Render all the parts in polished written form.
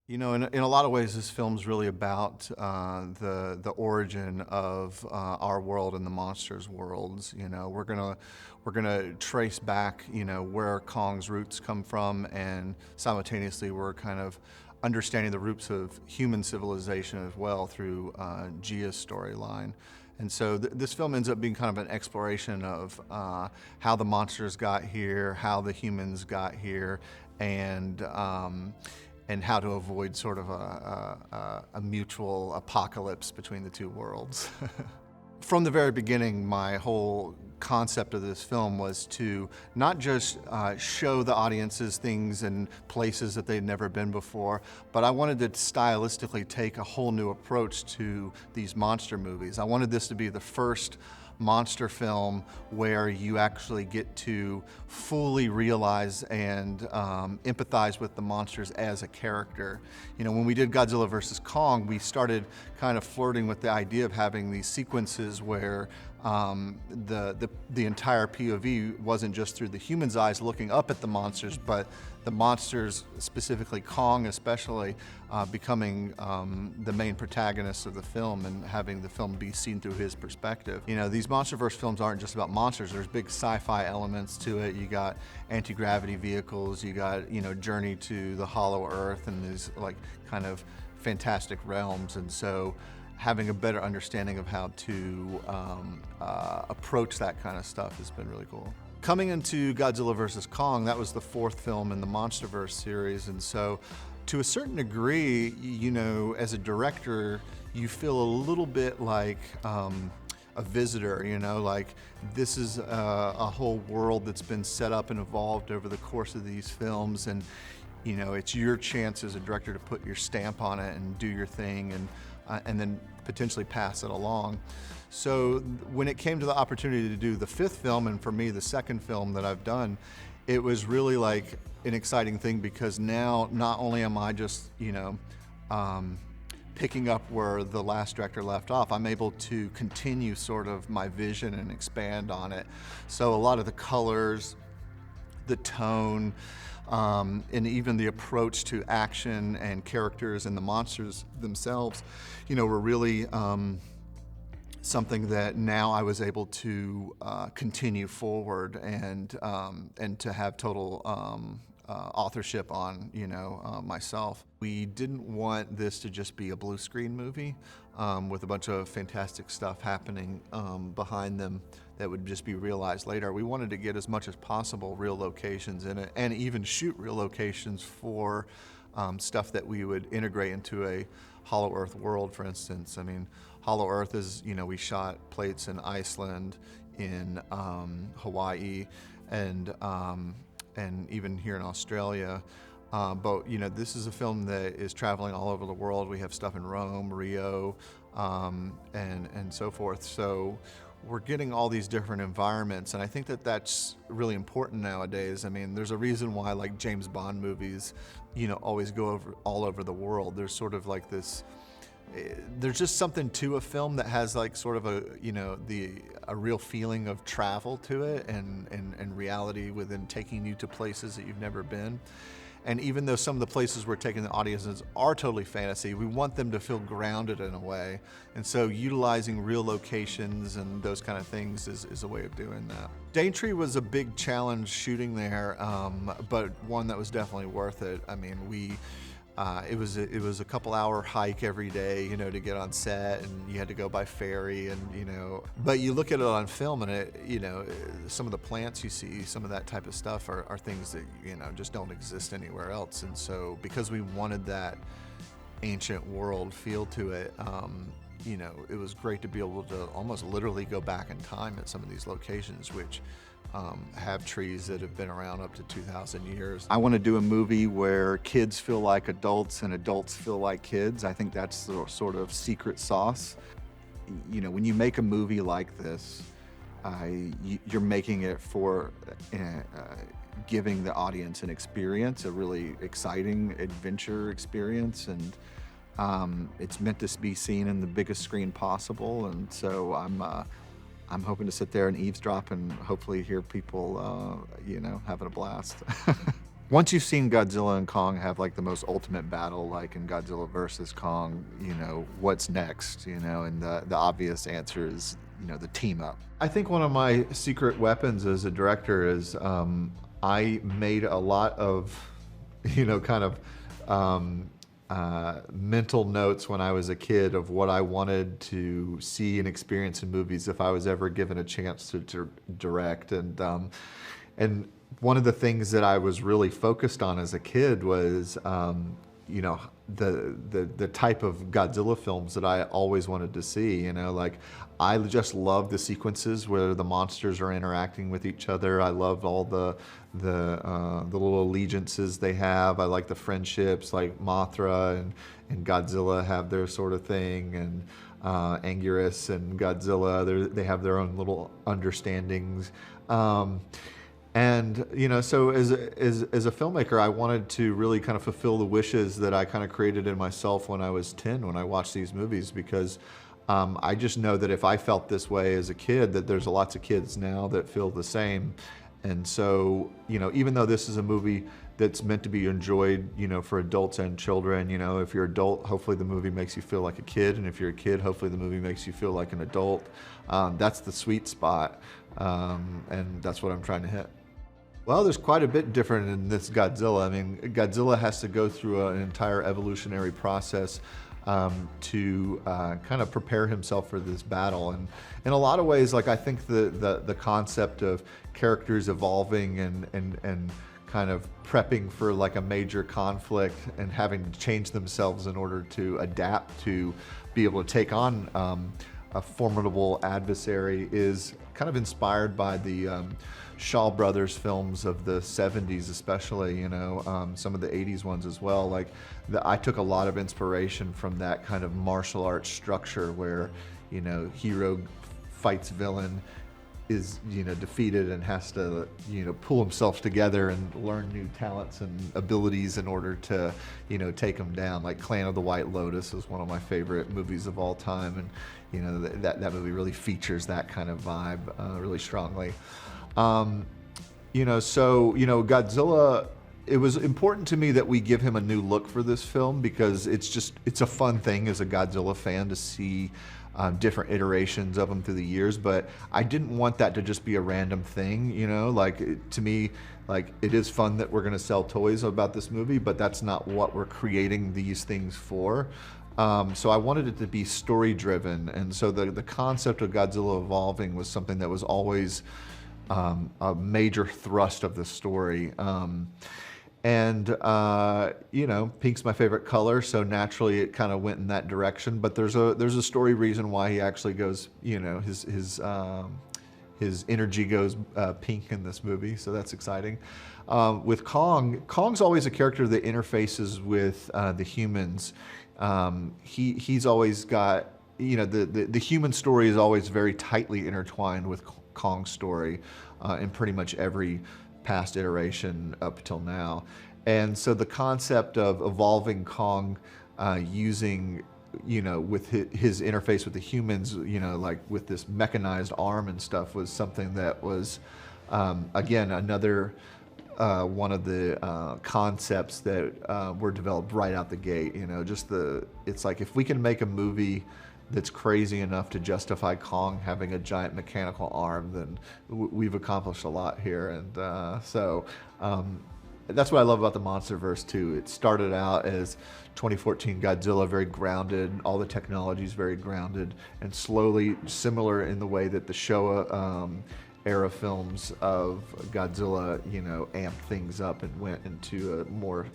You know, in a lot of ways, this film's really about the origin of our world and the monsters' worlds. You know, we're gonna trace back, you know, where Kong's roots come from, and simultaneously we're kind of understanding the roots of human civilization as well through Gia's storyline. And so this film ends up being kind of an exploration of how the monsters got here, how the humans got here, and how to avoid sort of a mutual apocalypse between the two worlds. From the very beginning, my whole concept of this film was to not just show the audiences things and places that they'd never been before, but I wanted to stylistically take a whole new approach to these monster movies. I wanted this to be the first monster film where you actually get to fully realize and empathize with the monsters as a character. You know, when we did Godzilla vs. Kong, we started kind of flirting with the idea of having these sequences where the entire POV wasn't just through the human's eyes looking up at the monsters, but the monsters, specifically Kong especially, becoming the main protagonist of the film and having the film be seen through his perspective. You know, these MonsterVerse films aren't just about monsters. There's big sci-fi elements to it. You got anti-gravity vehicles, you got, you know, Journey to the Hollow Earth, and these like kind of fantastic realms. And so having a better understanding of how to approach that kind of stuff has been really cool. Coming into Godzilla vs. Kong, that was the fourth film in the MonsterVerse series, and so to a certain degree, you know, as a director, you feel a little bit like a visitor, you know, like this is a whole world that's been set up and evolved over the course of these films, and you know, it's your chance as a director to put your stamp on it and do your thing, and then potentially pass it along. So when it came to the opportunity to do the fifth film, and for me the second film that I've done, it was really like an exciting thing, because now not only am I just, you know, picking up where the last director left off, I'm able to continue sort of my vision and expand on it. So a lot of the colors, the tone, and even the approach to action and characters and the monsters themselves, you know, were really something that now I was able to continue forward and to have total authorship on, you know, myself. We didn't want this to just be a blue screen movie with a bunch of fantastic stuff happening behind them that would just be realized later. We wanted to get as much as possible real locations in it, and even shoot real locations for stuff that we would integrate into a Hollow Earth world, for instance. I mean, Hollow Earth is, you know, we shot plates in Iceland, in Hawaii, and even here in Australia. But, you know, this is a film that is traveling all over the world. We have stuff in Rome, Rio, and so forth. So we're getting all these different environments, and I think that that's really important nowadays. I mean, there's a reason why, like, James Bond movies, you know, always go all over the world. There's sort of like this, there's just something to a film that has like sort of a, you know, a real feeling of travel to it, and reality within taking you to places that you've never been. And even though some of the places we're taking the audiences are totally fantasy, we want them to feel grounded in a way. And so utilizing real locations and those kind of things is a way of doing that. Duntry was a big challenge shooting there, but one that was definitely worth it. I mean, it was a couple hour hike every day, you know, to get on set, and you had to go by ferry, and, you know, but you look at it on film and it, you know, some of the plants you see, some of that type of stuff are things that, you know, just don't exist anywhere else. And so because we wanted that ancient world feel to it, you know, it was great to be able to almost literally go back in time at some of these locations, which have trees that have been around up to 2,000 years. I want to do a movie where kids feel like adults and adults feel like kids. I think that's the sort of secret sauce. You know, when you make a movie like this, you're making it for giving the audience an experience, a really exciting adventure experience, and It's meant to be seen in the biggest screen possible, and so I'm hoping to sit there and eavesdrop and hopefully hear people, having a blast. Once you've seen Godzilla and Kong have like the most ultimate battle, like in Godzilla versus Kong, what's next, and the obvious answer is, the team up. I think one of my secret weapons as a director is I made a lot of, kind of mental notes when I was a kid of what I wanted to see and experience in movies if I was ever given a chance to direct. And one of the things that I was really focused on as a kid was, the type of Godzilla films that I always wanted to see. Like I just love the sequences where the monsters are interacting with each other. I love all the little allegiances they have. I like the friendships, like Mothra and Godzilla have their sort of thing, and Anguirus and Godzilla, they have their own little understandings. And so as a filmmaker, I wanted to really kind of fulfill the wishes that I kind of created in myself when I was 10, when I watched these movies, because I just know that if I felt this way as a kid, that there's lots of kids now that feel the same. And so, even though this is a movie that's meant to be enjoyed, for adults and children, if you're an adult, hopefully the movie makes you feel like a kid. And if you're a kid, hopefully the movie makes you feel like an adult. That's the sweet spot. And that's what I'm trying to hit. Well, there's quite a bit different in this Godzilla. I mean, Godzilla has to go through an entire evolutionary process to kind of prepare himself for this battle. And in a lot of ways, like I think the concept of characters evolving and kind of prepping for like a major conflict and having to change themselves in order to adapt to be able to take on a formidable adversary is kind of inspired by the Shaw Brothers films of the 70s, especially, some of the 80s ones as well. Like I took a lot of inspiration from that kind of martial arts structure where, hero fights villain, is defeated and has to pull himself together and learn new talents and abilities in order to take him down. Like Clan of the White Lotus is one of my favorite movies of all time, and that movie really features that kind of vibe really strongly. Godzilla, it was important to me that we give him a new look for this film because it's a fun thing as a Godzilla fan to see different iterations of him through the years, but I didn't want that to just be a random thing, to me, like it is fun that we're going to sell toys about this movie, but that's not what we're creating these things for. So I wanted it to be story driven, and so the concept of Godzilla evolving was something that was always a major thrust of the story. Pink's my favorite color, so naturally it kind of went in that direction. But there's a story reason why he actually goes, his energy goes pink in this movie, so that's exciting. With Kong's always a character that interfaces with the humans. He's always got, the human story is always very tightly intertwined with Kong's story in pretty much every past iteration up till now. And so the concept of evolving Kong using, with his interface with the humans, like with this mechanized arm and stuff was something that was, again, another one of the concepts that were developed right out the gate. It's like if we can make a movie that's crazy enough to justify Kong having a giant mechanical arm, then we've accomplished a lot here. And so that's what I love about the MonsterVerse too. It started out as 2014 Godzilla, very grounded, all the technology is very grounded, and slowly, similar in the way that the Showa era films of Godzilla, amped things up and went into a more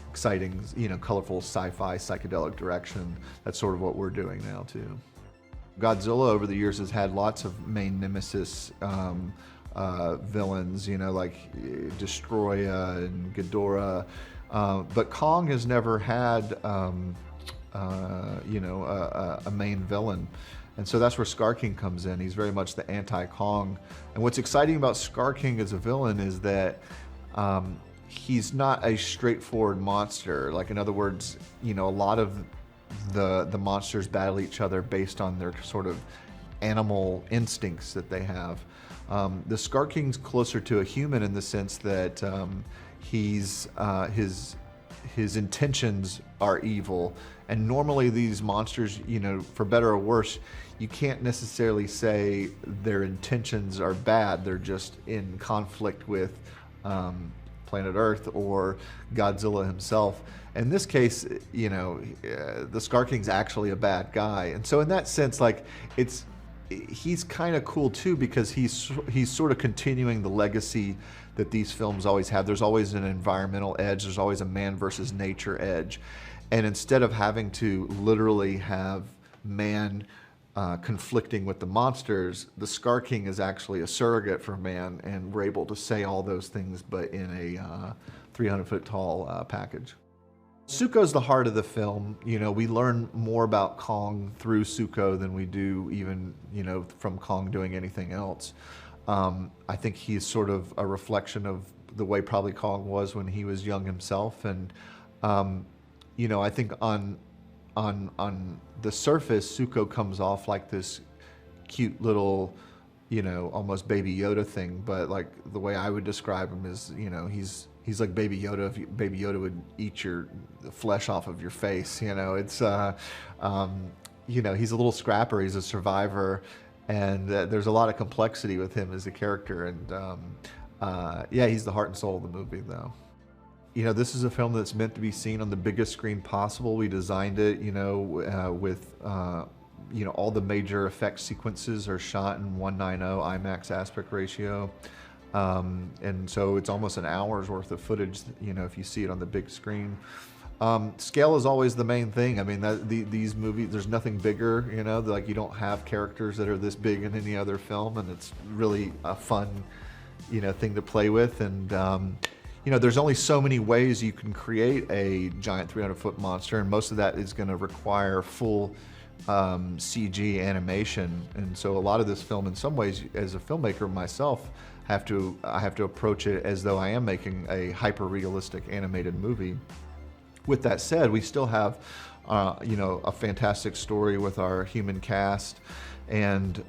exciting, colorful sci-fi psychedelic direction. That's sort of what we're doing now too. Godzilla over the years has had lots of main nemesis villains, like Destroya and Ghidorah, but Kong has never had a main villain. And so that's where Scar King comes in. He's very much the anti-Kong. And what's exciting about Scar King as a villain is that he's not a straightforward monster. Like, in other words, a lot of the monsters battle each other based on their sort of animal instincts that they have. The Scar King's closer to a human in the sense that he's his intentions are evil, and normally these monsters, for better or worse, you can't necessarily say their intentions are bad. They're just in conflict with planet Earth or Godzilla himself. In this case, the Scar King's actually a bad guy, and so in that sense, like, he's kind of cool too, because he's sort of continuing the legacy that these films always have. There's always an environmental edge. There's always a man versus nature edge, and instead of having to literally have man conflicting with the monsters, the Scar King is actually a surrogate for man, and we're able to say all those things, but in a 300-foot tall package. Zuko's the heart of the film. We learn more about Kong through Zuko than we do even, from Kong doing anything else. I think he's sort of a reflection of the way probably Kong was when he was young himself. And, I think on the surface, Zuko comes off like this cute little, almost Baby Yoda thing. But like the way I would describe him is, he's like Baby Yoda. If Baby Yoda would eat the flesh off of your face, it's, he's a little scrapper. He's a survivor, and there's a lot of complexity with him as a character. And he's the heart and soul of the movie, though. This is a film that's meant to be seen on the biggest screen possible. We designed it, with all the major effect sequences are shot in 1:90 IMAX aspect ratio. And so it's almost an hour's worth of footage, if you see it on the big screen. Scale is always the main thing. I mean, these movies, there's nothing bigger, like you don't have characters that are this big in any other film, and it's really a fun, thing to play with. And, there's only so many ways you can create a giant 300-foot monster, and most of that is going to require full CG animation. And so a lot of this film, in some ways, as a filmmaker myself, I have to approach it as though I am making a hyper-realistic animated movie. With that said, we still have, a fantastic story with our human cast, and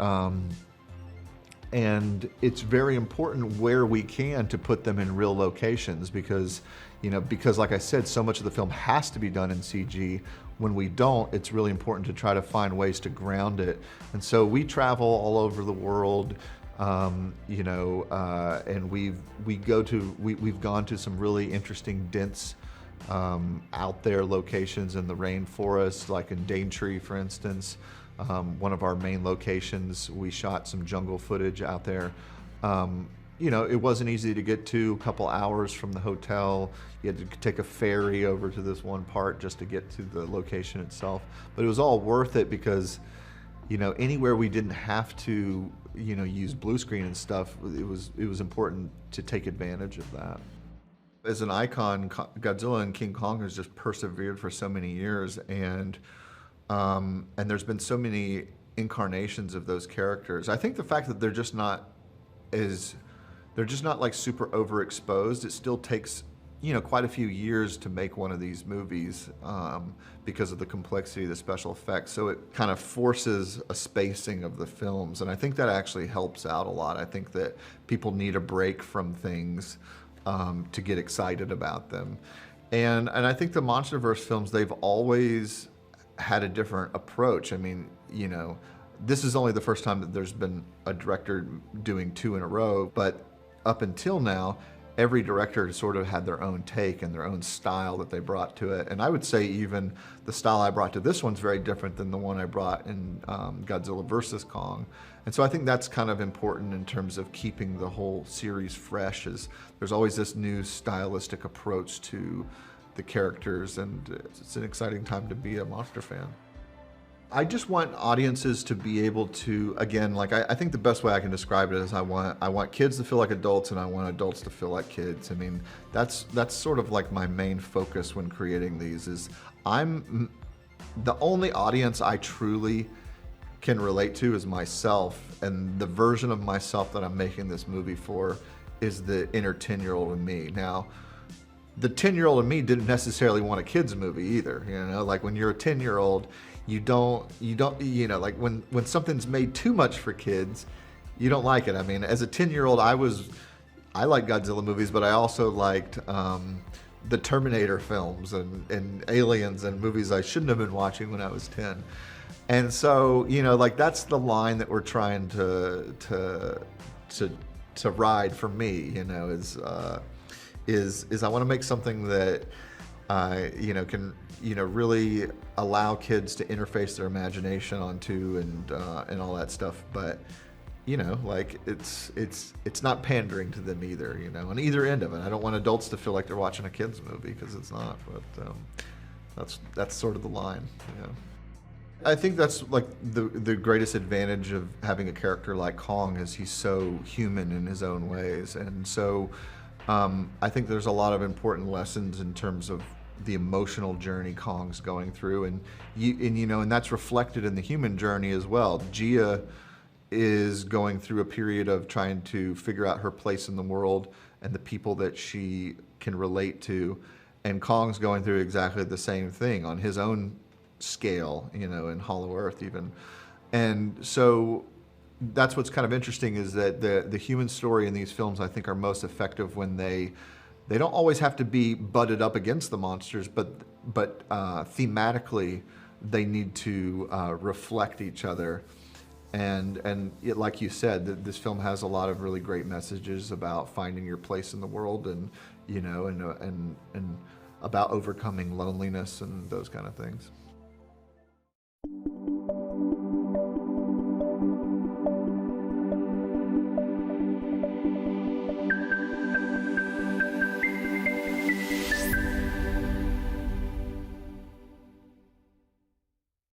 it's very important where we can to put them in real locations, because like I said, so much of the film has to be done in CG. When we don't, it's really important to try to find ways to ground it. And so we travel all over the world. And we've gone to some really interesting, dense, out there locations in the rainforest, like in Duntry, for instance. One of our main locations, we shot some jungle footage out there. It wasn't easy to get to, a couple hours from the hotel. You had to take a ferry over to this one part just to get to the location itself. But it was all worth it because, anywhere we didn't have to, use blue screen and stuff, it was important to take advantage of that. As an icon, Godzilla and King Kong has just persevered for so many years, and there's been so many incarnations of those characters. I think the fact that they're just not like super overexposed. It still takes, quite a few years to make one of these movies because of the complexity of the special effects. So it kind of forces a spacing of the films, and I think that actually helps out a lot. I think that people need a break from things to get excited about them. And I think the MonsterVerse films, they've always had a different approach. I mean, this is only the first time that there's been a director doing two in a row, but up until now, every director sort of had their own take and their own style that they brought to it. And I would say even the style I brought to this one's very different than the one I brought in Godzilla vs. Kong. And so I think that's kind of important in terms of keeping the whole series fresh, is there's always this new stylistic approach to the characters, and it's an exciting time to be a monster fan. I just want audiences to be able to, again, like I think the best way I can describe it is I want kids to feel like adults, and I want adults to feel like kids. I mean, that's sort of like my main focus when creating these. Is I'm the only audience I truly can relate to is myself, and the version of myself that I'm making this movie for is the inner 10-year-old in me. Now, the 10-year-old in me didn't necessarily want a kids movie either. You know, like when you're a 10-year-old, you don't, you know, like when something's made too much for kids, you don't like it. I mean, as a 10-year-old, I liked Godzilla movies, but I also liked the Terminator films and Aliens and movies I shouldn't have been watching when I was 10. And so, you know, like that's the line that we're trying to ride for me, you know, is I want to make something that you know, can, you know, really allow kids to interface their imagination onto and all that stuff, but you know, like it's not pandering to them either, you know, on either end of it. I don't want adults to feel like they're watching a kids movie, because it's not, but that's sort of the line, you know. I think that's like the greatest advantage of having a character like Kong, is he's so human in his own ways. And so I think there's a lot of important lessons in terms of the emotional journey Kong's going through, and you know, and that's reflected in the human journey as well. Gia is going through a period of trying to figure out her place in the world and the people that she can relate to, and Kong's going through exactly the same thing on his own scale, you know, in Hollow Earth even. And so that's what's kind of interesting, is that the human story in these films, I think, are most effective when they don't always have to be butted up against the monsters, but thematically they need to reflect each other. And like you said, this film has a lot of really great messages about finding your place in the world, and you know, and about overcoming loneliness and those kind of things.